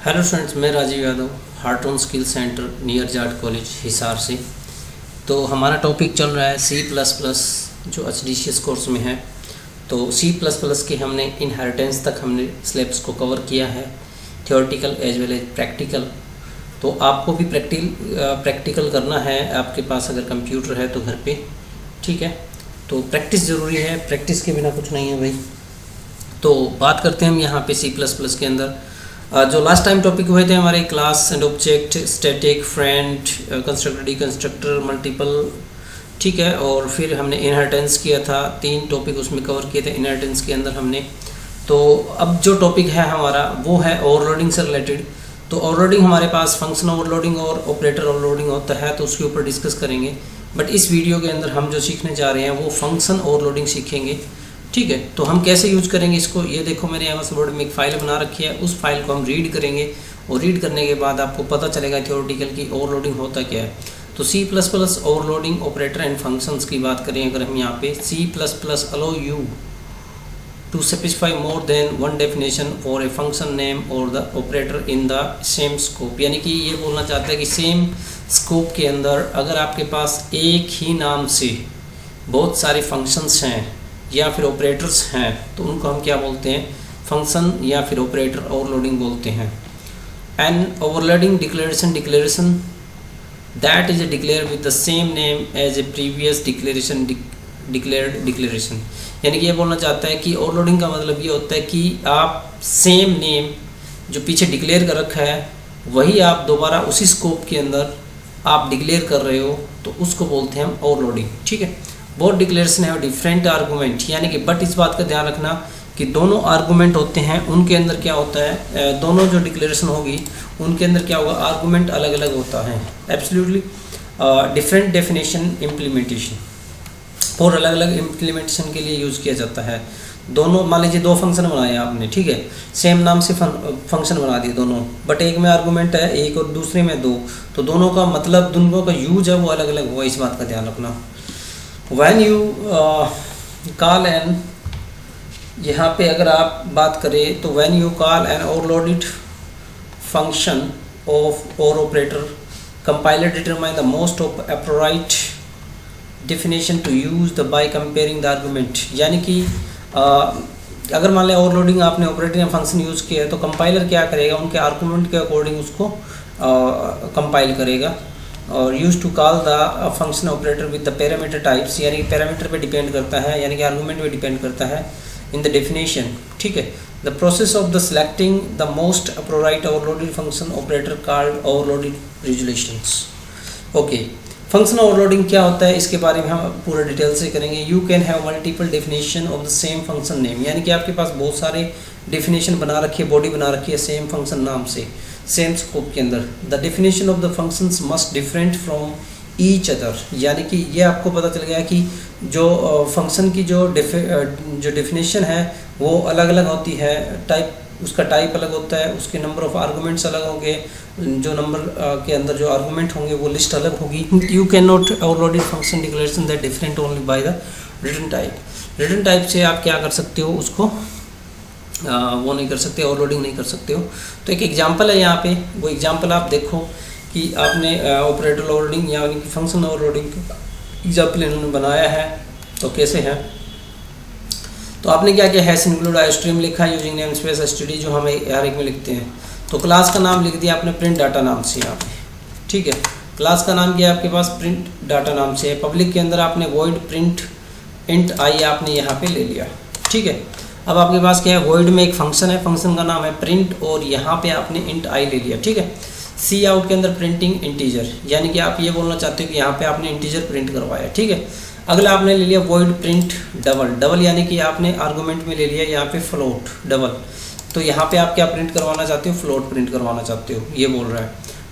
Hello friends, मैं Rajeev Yadav, heart on skill centre near Jat college Hisar से। तो हमारा टॉपिक चल रहा है C++ जो HDCS कोर्स में है। तो C++ के हमने इनहेरिटेंस तक हमने सिलेबस को कवर किया है, theoretical as well as practical. तो आपको भी प्रैक्टिकल करना है, आपके पास अगर कंप्यूटर है तो घर पे, ठीक है। तो प्रैक्टिस ज़रूरी है, प्रैक्टिस के बिना कुछ नहीं है भाई। तो बात करते हैं हम यहाँ पे C++ के अंदर जो लास्ट टाइम टॉपिक हुए थे हमारे, class and object, static, friend, constructor, deconstructor, multiple, ठीक है। और फिर हमने इनहेरिटेंस किया था, 3 टॉपिक उसमें कवर किए थे इनहेरिटेंस के अंदर हमने। तो अब जो टॉपिक है हमारा वो है ओवरलोडिंग से रिलेटेड। तो ओवरलोडिंग हमारे पास फंक्शन ओवरलोडिंग और ऑपरेटर ओवरलोडिंग होता है, तो उसके ऊपर डिस्कस करेंगे। बट इस वीडियो के अंदर हम जो सीखने जा रहे हैं वो फंक्शन ओवरलोडिंग सीखेंगे, ठीक है। तो हम कैसे यूज करेंगे इसको, ये देखो मेरे MS वर्ड में एक फ़ाइल बना रखी है, उस फाइल को हम रीड करेंगे और रीड करने के बाद आपको पता चलेगा थियोरेटिकल की ओवरलोडिंग होता क्या है। तो C++ overloading, operator and functions की बात करें अगर हम यहाँ पे, C++ allow you to specify more than one definition for a function name or the operator in the same scope। यानी कि ये बोलना चाहता है कि सेम स्कोप के अंदर अगर आपके पास एक ही नाम से बहुत सारे फंक्शंस हैं या फिर ऑपरेटर्स हैं तो उनको हम क्या बोलते हैं, फंक्शन या फिर ऑपरेटर ओवरलोडिंग बोलते हैं। And overloading declaration that is declare with the same name as a previous declaration. यानी कि ये बोलना चाहता है कि ओवरलोडिंग का मतलब ये होता है कि आप सेम नेम जो पीछे डिक्लेयर कर रखा है वही आप दोबारा उसी स्कोप के अंदर आप डिक्लेयर कर रहे हो, तो उसको बोलते हैं हम ओवरलोडिंग, ठीक है। बोथ डिक्लेरेशन है डिफरेंट आर्गूमेंट, यानी कि बट इस बात का ध्यान रखना कि दोनों आर्गूमेंट होते हैं, उनके अंदर क्या होता है, दोनों जो डिक्लेरेशन होगी उनके अंदर क्या होगा, आर्गूमेंट अलग अलग होता है। एब्सोल्युटली डिफरेंट डेफिनेशन इम्प्लीमेंटेशन, और अलग अलग इम्प्लीमेंटेशन के लिए यूज़ किया जाता है। दोनों, मान लीजिए 2 फंक्शन बनाए आपने, ठीक है, सेम नाम से फंक्शन बना दिए दोनों, बट एक में आर्गूमेंट है एक और दूसरे में 2, तो दोनों का मतलब, दोनों का यूज है वो अलग अलग हुआ, इस बात का ध्यान रखना। When you call an, यहाँ पे अगर आप बात करें तो when you call an overloaded function of or operator, compiler determine the most appropriate definition to use the by comparing the argument। यानी कि अगर मान लें ओवरलोडिंग आपने ऑपरेटर या फंक्शन यूज़ किया है तो कंपाइलर क्या करेगा, उनके आर्गूमेंट के अकॉर्डिंग उसको कंपाइल करेगा। और use to call the function operator with the parameter types, यानी कि पैरामीटर पे डिपेंड करता है, यानी कि आर्गूमेंट पे डिपेंड करता है इन द डेफिनेशन, ठीक है। The process of the selecting the most appropriate overloaded function operator called overloaded resolutions. Okay, function overloading क्या होता है इसके बारे में हम पूरा डिटेल से करेंगे। You can have multiple definition of the same function name, यानी कि आपके पास बहुत सारे डेफिनेशन बना रखी है, बॉडी बना रखी है सेम फंक्शन नाम से, सेम स्कोप के अंदर। The definition of the functions must different from each other, यानी कि ये आपको पता चल गया कि जो फंक्शन की जो डेफिनेशन है वो अलग अलग होती है, टाइप, उसका टाइप अलग होता है, उसके नंबर ऑफ आर्गूमेंट्स अलग होंगे, जो नंबर के अंदर जो आर्गूमेंट होंगे वो लिस्ट अलग होगी। You can not overload function declaration that different only by the return type. Return type से आप क्या कर सकते हो, उसको वो नहीं कर सकते, ओवरलोडिंग नहीं कर सकते हो। तो एक एग्जांपल है यहाँ पे, वो एग्जांपल आप देखो कि आपने ऑपरेटर ओवरलोडिंग यानी कि फंक्शन ओवरलोडिंग एग्जांपल इन्होंने बनाया है, तो कैसे है। तो आपने क्या किया, हैश इंक्लूड आईस्ट्रीम लिखा यूजिंग नेम स्पेस std, जो हमें हर एक में लिखते हैं। तो क्लास का नाम लिख दिया आपने प्रिंट डाटा नाम से यहाँ पे, ठीक है। क्लास का नाम क्या है आपके पास, प्रिंट डाटा नाम से है। पब्लिक के अंदर आपने वॉइड प्रिंट इंट आई आपने यहाँ पे ले लिया, ठीक है। अब आपके पास क्या है, वॉइड में एक फंक्शन है, फंक्शन का नाम है प्रिंट, और यहाँ पे आपने इंट आई ले लिया, ठीक है। सी आउट के अंदर प्रिंटिंग इंटीजर, यानी कि आप ये बोलना चाहते हो कि यहाँ पे आपने इंटीजर प्रिंट करवाया, ठीक है। अगला आपने ले लिया वॉइड प्रिंट डबल, यानी कि आपने आर्गूमेंट में ले लिया यहाँ पे फ्लोट डबल, तो यहाँ पे आप क्या प्रिंट करवाना चाहते हो, फ्लोट प्रिंट करवाना चाहते हो, ये बोल रहा है,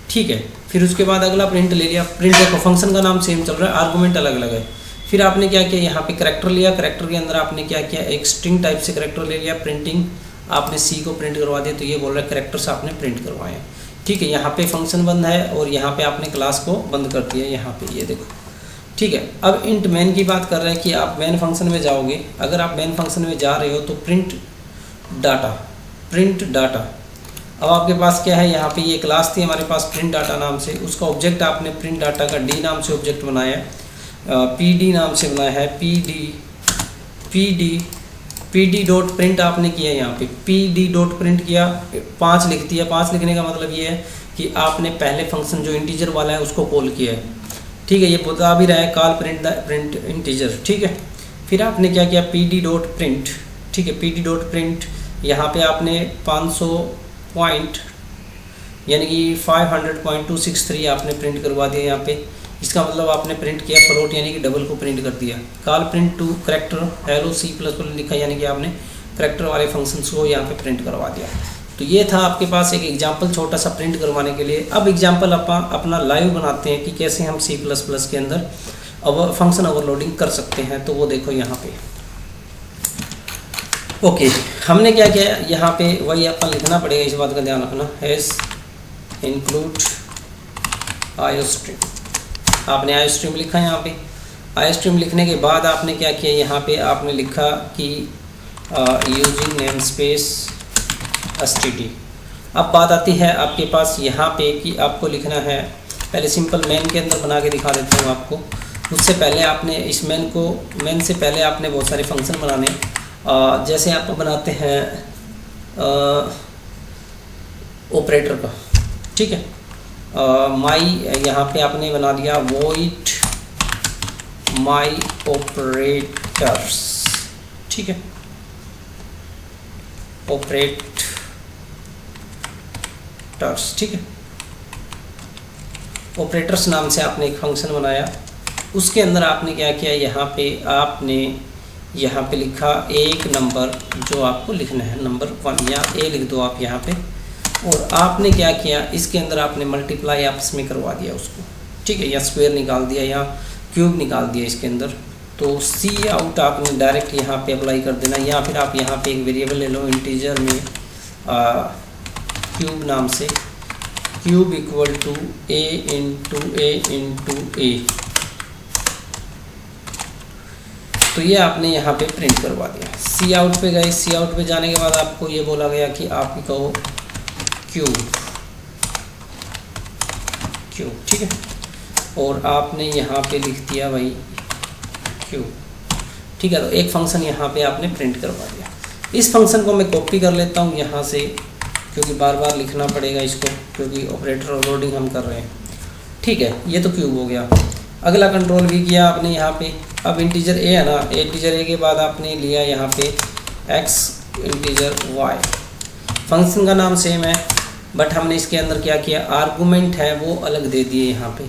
ठीक है। फिर उसके बाद अगला प्रिंट ले लिया, प्रिंट देखो फंक्शन का नाम सेम चल रहा है, आर्गूमेंट अलग अलग है। फिर आपने क्या किया, यहाँ पे करैक्टर लिया, करैक्टर के अंदर आपने क्या किया, एक स्ट्रिंग टाइप से करैक्टर ले लिया, प्रिंटिंग आपने सी को प्रिंट करवा दिया, तो ये बोल रहा है करैक्टर्स आपने प्रिंट करवाए, ठीक है। यहाँ पे फंक्शन बंद है और यहाँ पे आपने क्लास को बंद कर दिया, यहाँ पे ये देखो, ठीक है। अब इंट मेन की बात कर रहे हैं कि आप मेन फंक्शन में जाओगे, अगर आप मेन फंक्शन में जा रहे हो तो प्रिंट डाटा अब आपके पास क्या है, यहाँ पे ये क्लास थी हमारे पास प्रिंट डाटा नाम से, उसका ऑब्जेक्ट आपने प्रिंट डाटा का डी नाम से ऑब्जेक्ट बनाया है, पी नाम से बनाया है, पी डी डॉट प्रिंट आपने किया है। यहाँ पे पी डी डॉट प्रिंट किया, 5 लिख दिया। 5 लिखने का मतलब ये है कि आपने पहले फंक्शन जो इंटीजर वाला है उसको कॉल किया है, ठीक है। ये बता भी रहा है कॉल प्रिंट इंटीजर, ठीक है। फिर आपने क्या किया, पी डी डॉट प्रिंट, ठीक है, पी डी डॉट प्रिंट। यहाँ पे आपने 500 पॉइंट यानी कि 500.263 आपने प्रिंट करवा दिया यहाँ पे। इसका मतलब आपने प्रिंट किया फ्लोट यानी कि डबल को प्रिंट कर दिया। Call print to character hello C++ लिखा यानी कि आपने करैक्टर वाले फंक्शंस को यहाँ पे प्रिंट करवा दिया। तो ये था आपके पास एक एग्जांपल छोटा सा प्रिंट करवाने के लिए। अब एग्जांपल अपना लाइव बनाते हैं कि कैसे हम C++ के अंदर फंक्शन ओवरलोडिंग कर सकते हैं। तो वो देखो यहाँ पे ओके, हमने क्या किया यहाँ पे, वही अपन लिखना पड़ेगा, इस बात का ध्यान रखना, हैज़ इंक्लूड आईओस्ट्रीम। आपने आईओस्ट्रीम लिखा यहाँ पे। आईओस्ट्रीम लिखने के बाद आपने क्या किया, यहाँ पे आपने लिखा कि यूजिंग नेम स्पेस std। अब बात आती है आपके पास यहाँ पे कि आपको लिखना है, पहले सिंपल मेन के अंदर बना के दिखा देता हूँ आपको। उससे पहले आपने इस मेन से पहले आपने बहुत सारे फंक्शन बनाने, जैसे आप बनाते हैं ऑपरेटर का, ठीक है। माई यहाँ पे आपने बना दिया वॉइड माई ऑपरेटर्स, ठीक है, ऑपरेटर्स, ठीक है। ऑपरेटर्स नाम से आपने एक फंक्शन बनाया। उसके अंदर आपने क्या किया, यहाँ पे आपने यहाँ पे लिखा एक नंबर जो आपको लिखना है, नंबर 1 या ए लिख दो आप यहाँ पे। और आपने क्या किया, इसके अंदर आपने मल्टीप्लाई आपस में करवा दिया उसको, ठीक है, या स्क्वायर निकाल दिया या क्यूब निकाल दिया इसके अंदर। तो सी आउट आपने डायरेक्ट यहाँ पे अप्लाई कर देना, या फिर आप यहाँ पे एक वेरिएबल ले लो इंटीजर में क्यूब नाम से, cube equal to a into a. तो ये आपने यहाँ पे प्रिंट करवा दिया। सी आउट पे गए, सी आउट पे जाने के बाद आपको ये बोला गया कि आप कहो क्यूब, ठीक है। और आपने यहाँ पे लिख दिया भाई क्यूब, ठीक है। तो एक फंक्शन यहाँ पे आपने प्रिंट करवा दिया। इस फंक्शन को मैं कॉपी कर लेता हूँ यहाँ से, क्योंकि बार बार लिखना पड़ेगा इसको, क्योंकि ऑपरेटर ओवरलोडिंग हम कर रहे हैं, ठीक है। ये तो क्यूब हो गया। अगला कंट्रोल भी किया आपने यहाँ पे। अब इंटीजर ए है ना, इंटीजर ए के बाद आपने लिया यहाँ पे x इंटीजर y। फंक्शन का नाम सेम है, बट हमने इसके अंदर क्या किया, आर्गूमेंट है वो अलग दे दिए। यहाँ पे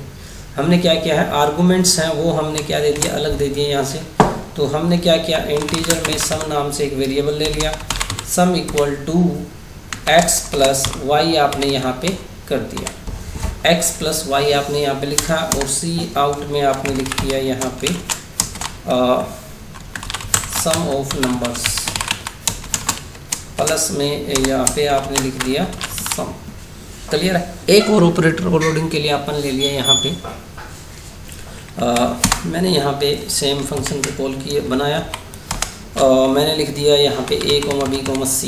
हमने क्या किया है, आर्गूमेंट्स हैं वो हमने क्या दे दिया, अलग दे दिए यहाँ से। तो हमने क्या किया, इंटीजर में सम नाम से एक वेरिएबल ले लिया, sum equal to x plus y आपने यहाँ पे कर दिया, x प्लस वाई आपने यहाँ पे लिखा। और सी आउट में आपने लिख दिया यहाँ पे सम ऑफ नंबर्स, प्लस में यहाँ पे आपने लिख दिया सम। क्लियर है। एक और ऑपरेटर ओवरलोडिंग के लिए अपन ले लिया यहाँ पे, मैंने यहाँ पे सेम फंक्शन को कॉल किए बनाया। मैंने लिख दिया यहाँ पे a, b, c,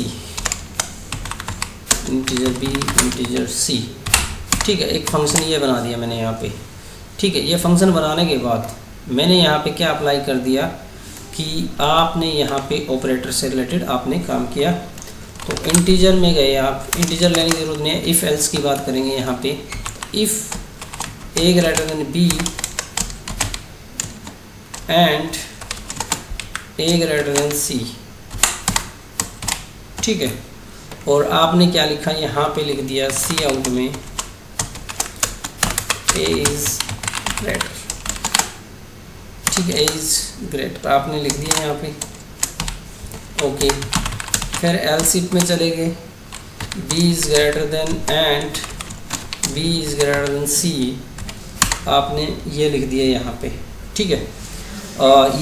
integer b integer c, ठीक है। एक फंक्शन ये बना दिया मैंने यहाँ पे, ठीक है। ये फंक्शन बनाने के बाद मैंने यहाँ पे क्या अप्लाई कर दिया कि आपने यहाँ पे ऑपरेटर से रिलेटेड आपने काम किया। तो इंटीजर में गए आप, इंटीजर लेने की जरूरत नहीं है, इफ़ एल्स की बात करेंगे यहाँ पे। If a greater than b and a greater than c, ठीक है। और आपने क्या लिखा, यहाँ पे लिख दिया सी आउट में a इज़ ग्रेटर, ठीक है, a इज़ ग्रेटर आपने लिख दिया यहाँ पे, ओके। फिर एल्स इफ में चले गए, b is greater than and b is greater than c आपने ये लिख दिया यहाँ पे, ठीक है।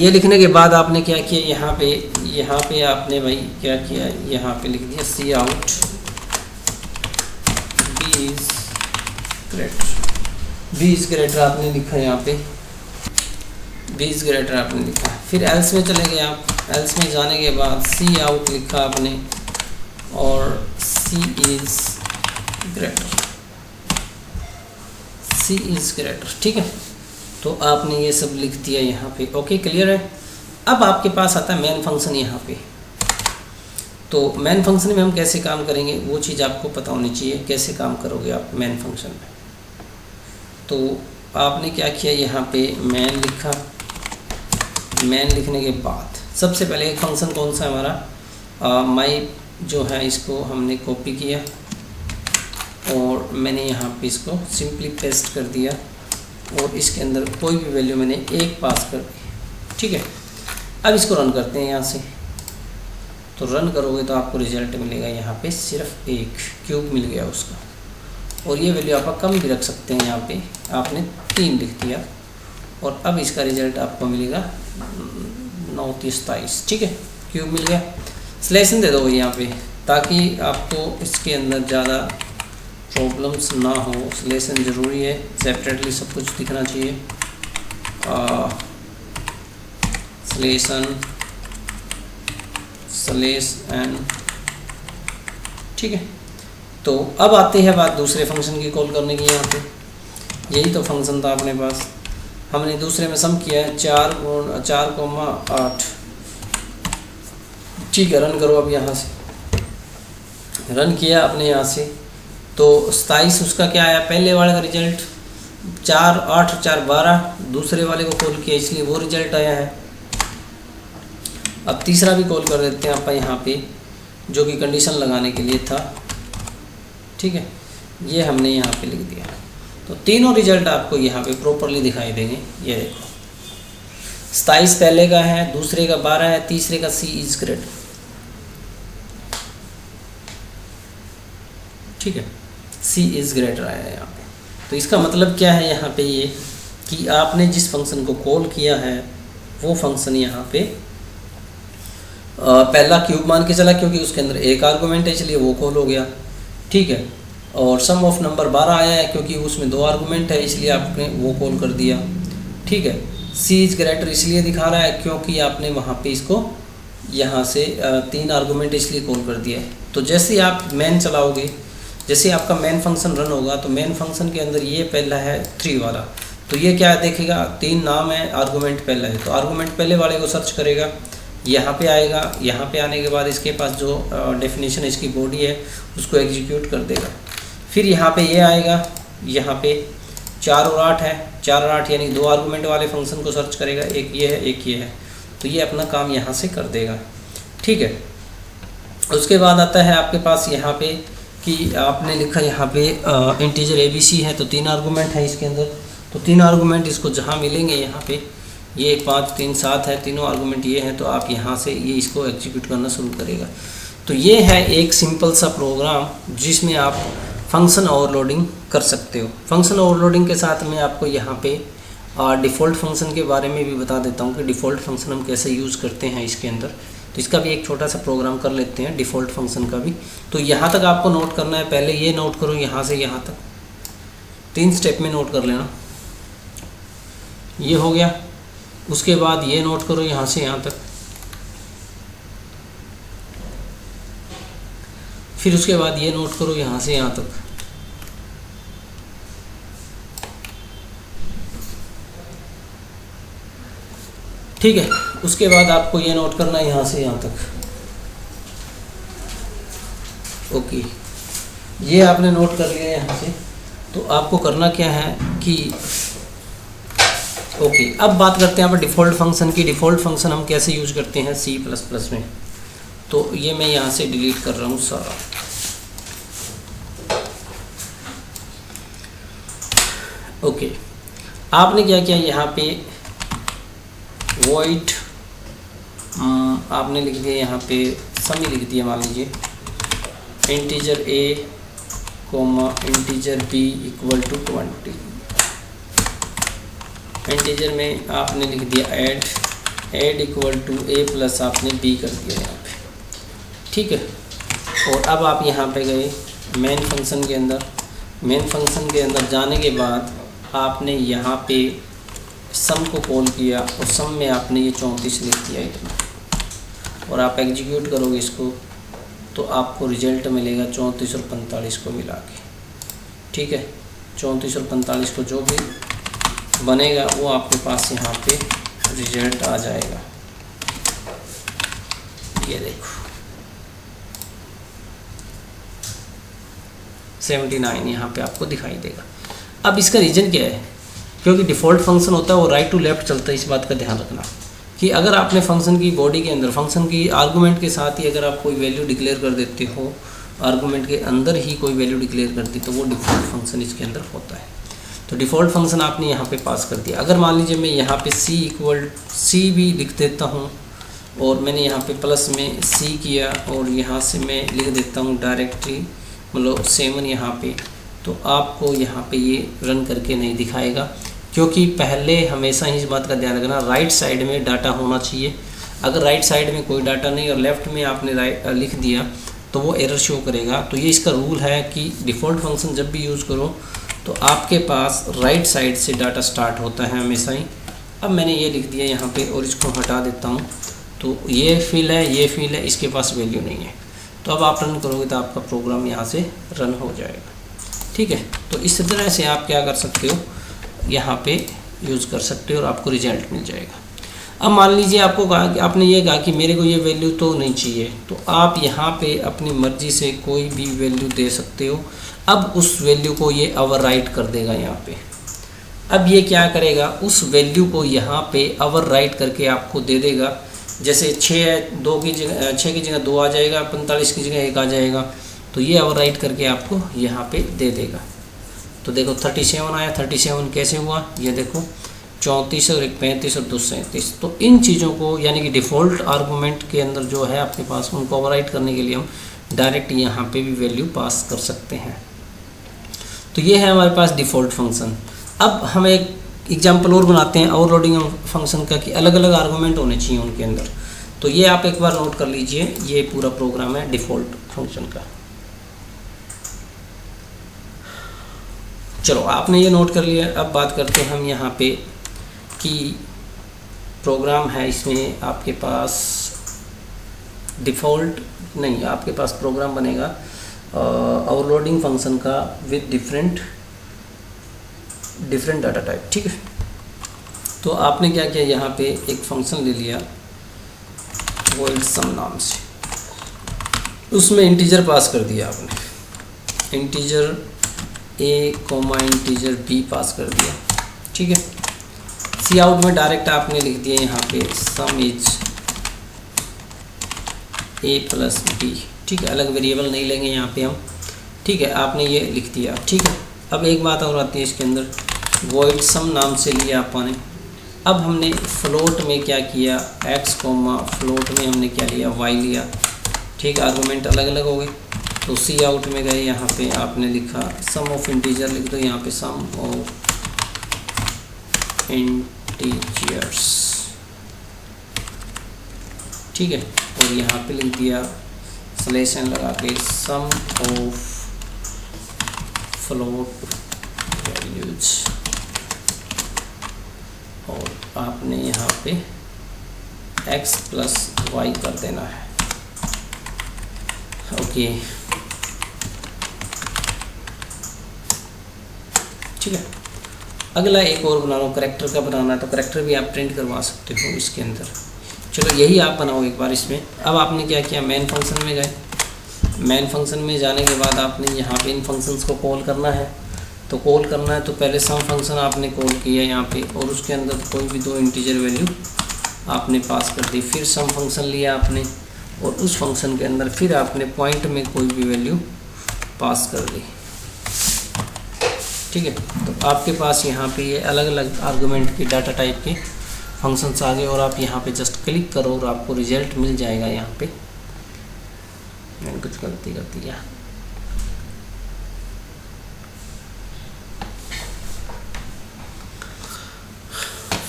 ये लिखने के बाद आपने क्या किया, यहाँ पे आपने भाई क्या किया, यहाँ पे लिख दिया सी आउट b इज़ ग्रेटर आपने लिखा यहाँ पे, b इज़ ग्रेटर आपने लिखा। फिर एल्स में चले गए आप, एल्स में जाने के बाद सी आउट लिखा आपने और c is greater, c is greater. ठीक है, तो आपने ये सब लिख दिया यहाँ पे। ओके, क्लियर है। अब आपके पास आता है मेन फंक्शन यहाँ पे। तो मेन फंक्शन में हम कैसे काम करेंगे वो चीज़ आपको पता होनी चाहिए, कैसे काम करोगे आप मेन फंक्शन में। तो आपने क्या किया, यहाँ पे मेन लिखा। मेन लिखने के बाद सबसे पहले एक फंक्शन कौन सा है हमारा, माई जो है, इसको हमने कॉपी किया और मैंने यहाँ पे इसको सिंपली पेस्ट कर दिया और इसके अंदर कोई भी वैल्यू मैंने 1 पास कर दी। ठीक है, अब इसको रन करते हैं यहाँ से। तो रन करोगे तो आपको रिजल्ट मिलेगा यहाँ पे सिर्फ 1 क्यूब मिल गया उसका, और ये वैल्यू आप कम भी रख सकते हैं। यहाँ पे आपने 3 लिख दिया और अब इसका रिजल्ट आपको मिलेगा 927। ठीक है, क्यूब मिल गया। स्लेशन दे दो यहाँ पे ताकि आपको इसके अंदर ज़्यादा प्रॉब्लम्स ना हो। स्लेशन ज़रूरी है, सेपरेटली सब कुछ दिखना चाहिए। स्लेशन स्लेश एन। ठीक है, तो अब आते हैं बात दूसरे फंक्शन की कॉल करने की। यहाँ पे यही तो फंक्शन था अपने पास, हमने दूसरे में सम किया है 4,8। ठीक है, रन करो। अब यहाँ से रन किया आपने यहाँ से, तो 27 उसका क्या आया, पहले वाले का रिजल्ट 4, 8, 4, 12। दूसरे वाले को कॉल किया इसलिए वो रिजल्ट आया है। अब तीसरा भी कॉल कर देते हैं आप यहाँ पे, जो कि कंडीशन लगाने के लिए था। ठीक है, ये हमने यहाँ पे लिख दिया। तो तीनों रिजल्ट आपको यहाँ पे प्रॉपरली दिखाई देंगे। ये देखो, 27 पहले का है, दूसरे का 12 है, तीसरे का सी इज ग्रेटर। ठीक है, सी इज ग्रेटर आया है यहाँ पे। तो इसका मतलब क्या है यहाँ पे, ये कि आपने जिस फंक्शन को कॉल किया है वो फंक्शन यहाँ पे पहला क्यूब मान के चला, क्योंकि उसके अंदर एक आर्गूमेंट है इसलिए वो कॉल हो गया। ठीक है, और सम ऑफ नंबर 12 आया है क्योंकि उसमें 2 आर्गूमेंट है इसलिए आपने वो कॉल कर दिया। ठीक है, सी इज ग्रेटर इसलिए दिखा रहा है क्योंकि आपने वहाँ पे इसको यहाँ से 3 आर्गूमेंट इसलिए कॉल कर दिया है। तो जैसे आप मेन चलाओगे, जैसे आपका मेन फंक्शन रन होगा, तो मेन फंक्शन के अंदर ये पहला है 3 वाला, तो ये क्या देखेगा, 3 नाम है, आर्गूमेंट पहला है, तो आर्गूमेंट पहले वाले को सर्च करेगा, यहाँ पे आएगा। यहाँ पे आने के बाद इसके पास जो डेफिनेशन इसकी बॉडी है उसको एग्जीक्यूट कर देगा। फिर यहाँ पे ये आएगा, यहाँ पे 4 और 8 है, 4 और 8 यानी 2 आर्गूमेंट वाले फंक्शन को सर्च करेगा, एक ये है एक ये है, तो ये अपना काम यहाँ से कर देगा। ठीक है, उसके बाद आता है आपके पास यहाँ पे कि आपने लिखा यहाँ पे इंटीजर ABC है, तो 3 आर्गूमेंट है इसके अंदर, तो 3 आर्गूमेंट इसको जहाँ मिलेंगे यहाँ पे, ये 5, 3, 7 है, तीनों आर्गूमेंट ये हैं, तो आप यहाँ से ये इसको एग्जीक्यूट करना शुरू करेगा। तो ये है एक सिंपल सा प्रोग्राम जिसमें आप फंक्शन ओवरलोडिंग कर सकते हो। फंक्शन ओवरलोडिंग के साथ मैं आपको यहाँ पे डिफ़ॉल्ट फंक्शन के बारे में भी बता देता हूँ कि डिफ़ॉल्ट फंक्शन हम कैसे यूज़ करते हैं इसके अंदर। तो इसका भी एक छोटा सा प्रोग्राम कर लेते हैं डिफ़ॉल्ट फंक्शन का भी। तो यहाँ तक आपको नोट करना है, पहले ये नोट करो, यहाँ से यहाँ तक 3 स्टेप में नोट कर लेना। ये हो गया, उसके बाद ये नोट करो यहाँ से यहाँ तक, फिर उसके बाद ये नोट करो यहाँ से यहाँ तक, ठीक है। उसके बाद आपको ये नोट करना है यहाँ से यहाँ तक। ओके, ये आपने नोट कर लिया यहाँ से। तो आपको करना क्या है कि ओके, अब बात करते हैं यहाँ पर डिफ़ॉल्ट फंक्शन की। डिफ़ॉल्ट फंक्शन हम कैसे यूज करते हैं C++ में। तो ये मैं यहाँ से डिलीट कर रहा हूँ सारा। ओके, आपने क्या किया, यहाँ पे void आपने लिख दिया, यहाँ पे सम लिख दिया, मान लीजिए integer a integer b equal to 20। Integer में आपने लिख दिया add equal to a plus आपने b कर दिया यहाँ पे, ठीक है। और अब आप यहाँ पे गए मेन फंक्शन के अंदर। मेन फंक्शन के अंदर जाने के बाद आपने यहाँ पे सम को कॉल किया और सम में आपने ये 34 लिख दिया इतना, और आप एग्जीक्यूट करोगे इसको तो आपको रिजल्ट मिलेगा 34 और 45 को मिला के। ठीक है। 34 और 45 को जो भी बनेगा वो आपके पास यहाँ पे रिजल्ट आ जाएगा। ये देखो 79 यहाँ पे आपको दिखाई देगा। अब इसका रीज़न क्या है, क्योंकि डिफ़ॉल्ट फंक्शन होता है वो राइट टू लेफ़्ट चलता है। इस बात का ध्यान रखना कि अगर आपने फंक्शन की बॉडी के अंदर फंक्शन की आर्गूमेंट के साथ ही अगर आप कोई वैल्यू डिक्लेयर कर देते हो, आर्गूमेंट के अंदर ही कोई वैल्यू डिक्लेयर कर दी, तो वो डिफ़ॉल्ट फंक्शन इसके अंदर होता है। तो डिफ़ॉल्ट फंक्शन आपने यहाँ पे पास कर दिया। अगर मान लीजिए मैं यहाँ पे c भी लिख देता हूँ और मैंने यहाँ पे प्लस में c किया और यहाँ से मैं लिख देता हूँ डायरेक्टली मतलब 7 यहाँ पे, तो आपको यहाँ पे ये रन करके नहीं दिखाएगा, क्योंकि पहले हमेशा ही इस बात का ध्यान रखना राइट साइड में डाटा होना चाहिए। अगर राइट साइड में कोई डाटा नहीं और लेफ़्ट में आपने लिख दिया तो वो एरर शो करेगा। तो ये इसका रूल है कि डिफ़ॉल्ट फंक्शन जब भी यूज़ करो तो आपके पास राइट साइड से डाटा स्टार्ट होता है हमेशा ही। अब मैंने ये लिख दिया यहाँ पे और इसको हटा देता हूँ, तो ये फील्ड है, ये फील्ड है, इसके पास वैल्यू नहीं है। तो अब आप रन करोगे तो आपका प्रोग्राम यहाँ से रन हो जाएगा। ठीक है, तो इस तरह से आप क्या कर सकते हो, यहाँ पे यूज़ कर सकते हो और आपको रिजल्ट मिल जाएगा। अब मान लीजिए आपको कहा कि आपने ये कहा कि मेरे को ये वैल्यू तो नहीं चाहिए, तो आप यहाँ पे अपनी मर्ज़ी से कोई भी वैल्यू दे सकते हो। अब उस वैल्यू को ये ओवरराइट कर देगा यहाँ पे। अब ये क्या करेगा, उस वैल्यू को यहाँ पे ओवरराइट करके आपको दे देगा। जैसे 6 की जगह 2 आ जाएगा, 45 की जगह 1 आ जाएगा, तो ये ओवरराइट करके आपको यहाँ पे दे देगा। तो देखो 37 आया, 37 कैसे हुआ, ये देखो 34 और 1 35 और 2 37। तो इन चीज़ों को यानी कि डिफ़ॉल्ट आर्गूमेंट के अंदर जो है आपके पास, उनको ओवरराइट करने के लिए हम डायरेक्ट यहाँ पे भी वैल्यू पास कर सकते हैं। तो ये है हमारे पास डिफ़ॉल्ट फंक्शन। अब हम एक एग्जाम्पल और बनाते हैं ओवरलोडिंग फंक्शन का कि अलग अलग आर्गूमेंट होने चाहिए उनके अंदर। तो ये आप एक बार नोट कर लीजिए, ये पूरा प्रोग्राम है डिफ़ॉल्ट फंक्शन का। चलो आपने ये नोट कर लिया। अब बात करते हैं हम यहाँ पे कि प्रोग्राम है, इसमें आपके पास डिफ़ॉल्ट नहीं, आपके पास प्रोग्राम बनेगा ओवरलोडिंग फंक्शन का विद डिफरेंट डाटा टाइप। ठीक है, तो आपने क्या किया, यहाँ पे एक फंक्शन ले लिया void sum नाम से, उसमें इंटीजर पास कर दिया आपने, इंटीजर a इंटीजर b पास कर दिया। ठीक है, सी आउट में डायरेक्ट आपने लिख दिया यहाँ पे सम इज a प्लस b। ठीक है, अलग वेरिएबल नहीं लेंगे यहाँ पे हम। ठीक है, आपने ये लिख दिया। ठीक है, अब एक बात और आती है इसके अंदर, void sum नाम से लिया आपने। अब हमने फ्लोट में क्या किया, x फ्लोट में हमने क्या लिया, y लिया। ठीक है, आर्गूमेंट अलग अलग हो गए। तो सी आउट में गए, यहाँ पे आपने लिखा सम ऑफ इंटीजर, लिख दो यहाँ पे सम ऑफ इंटीजर्स। ठीक है, और यहाँ पे लिख दिया स्लेशन लगा के सम ऑफ फ्लोट वैल्यूज, और आपने यहाँ पे x प्लस वाई कर देना है। ओके, ठीक है। अगला एक और बना लो, करेक्टर का बनाना है, तो करेक्टर भी आप प्रिंट करवा सकते हो इसके अंदर। चलो यही आप बनाओ एक बार इसमें। अब आपने क्या किया, मेन फंक्शन में गए। मेन फंक्शन में जाने के बाद आपने यहाँ पे इन फंक्शंस को कॉल करना है। तो कॉल करना है तो पहले सम फंक्शन आपने कॉल किया यहाँ पे, और उसके अंदर कोई भी 2 इंटीजर वैल्यू आपने पास कर दी। फिर सम फंक्शन लिया आपने, और उस फंक्शन के अंदर फिर आपने पॉइंट में कोई भी वैल्यू पास कर दी। ठीक है, तो आपके पास यहाँ पे ये अलग अलग आर्गूमेंट के डाटा टाइप के फंक्शंस आ गए, और आप यहाँ पे जस्ट क्लिक करो और आपको रिजल्ट मिल जाएगा। यहाँ पे मैंने कुछ गलती कर दिया।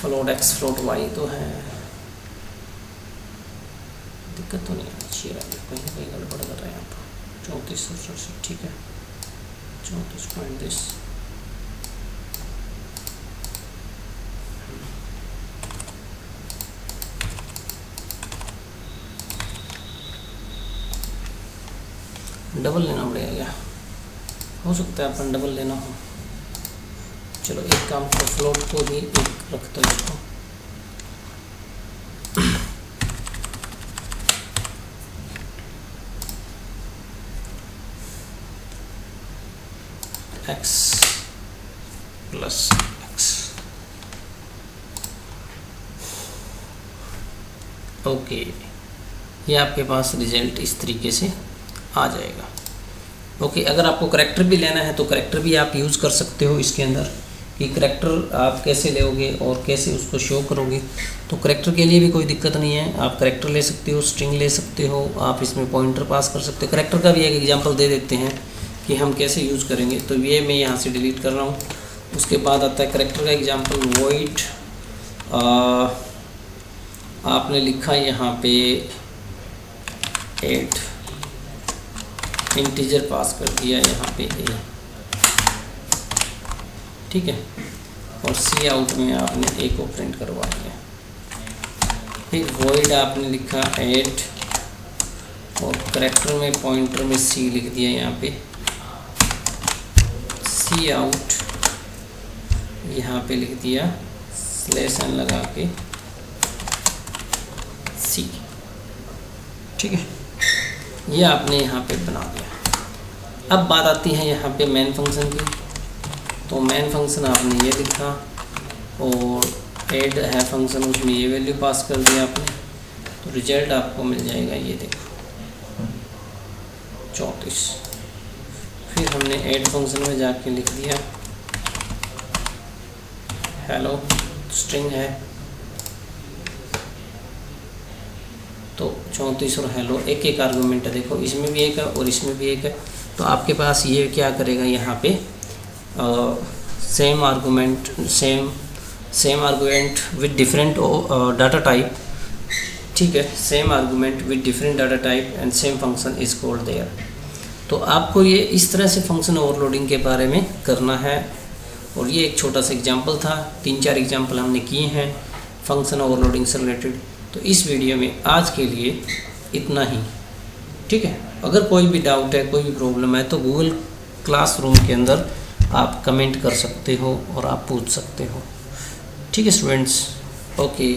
फ्लोट x फ्लोट y तो है, दिक्कत तो नहीं आनी चाहिए, कहीं ना कहीं गड़बड़ कर रहे हैं यहाँ पर। 34 और 67, ठीक है, 34.10। डबल लेना पड़ेगा क्या? हो सकता है अपन डबल लेना हो। चलो एक काम करो, फ्लोट को भी एक रखते देखो, x प्लस x। ओके, ये आपके पास रिजल्ट इस तरीके से आ जाएगा। ओके, अगर आपको करेक्टर भी लेना है तो करेक्टर भी आप यूज़ कर सकते हो इसके अंदर, कि करेक्टर आप कैसे लोगे और कैसे उसको शो करोगे। तो करेक्टर के लिए भी कोई दिक्कत नहीं है, आप करेक्टर ले सकते हो, स्ट्रिंग ले सकते हो, आप इसमें पॉइंटर पास कर सकते हो। करेक्टर का भी एक एग्जांपल दे देते हैं कि हम कैसे यूज़ करेंगे। तो ये मैं यहाँ से डिलीट कर रहा हूँ। उसके बाद आता है करेक्टर का एग्जांपल, वॉइड आपने लिखा यहाँ पे 8, इंटीजर पास कर दिया यहाँ पे a, ठीक है, और सी आउट में आपने a को प्रिंट करवा दिया। फिर वॉइड आपने लिखा 8 और करेक्टर में पॉइंटर में c लिख दिया यहाँ पे, सी आउट यहाँ पे लिख दिया /n लगा के c, ठीक है, ये आपने यहाँ पे बना दिया। अब बात आती है यहाँ पे मेन फंक्शन की। तो मेन फंक्शन आपने ये लिखा और ऐड है फंक्शन, उसमें ये वैल्यू पास कर दिया आपने, तो रिजल्ट आपको मिल जाएगा ये देखो 34। फिर हमने ऐड फंक्शन में जाके लिख दिया हेलो, स्ट्रिंग है तो 34 और हेलो एक एक आर्गूमेंट है, देखो इसमें भी एक है और इसमें भी एक है। तो आपके पास ये क्या करेगा यहाँ पे same argument with different data type, ठीक है, same argument with different data type and same function is called there. तो आपको ये इस तरह से फंक्शन ओवरलोडिंग के बारे में करना है। और ये एक छोटा सा एग्जांपल था, 3-4 एग्जांपल हमने किए हैं फंक्शन ओवरलोडिंग से रिलेटेड। तो इस वीडियो में आज के लिए इतना ही, ठीक है। अगर कोई भी डाउट है, कोई भी प्रॉब्लम है तो गूगल क्लासरूम के अंदर आप कमेंट कर सकते हो और आप पूछ सकते हो, ठीक है स्टूडेंट्स। ओके।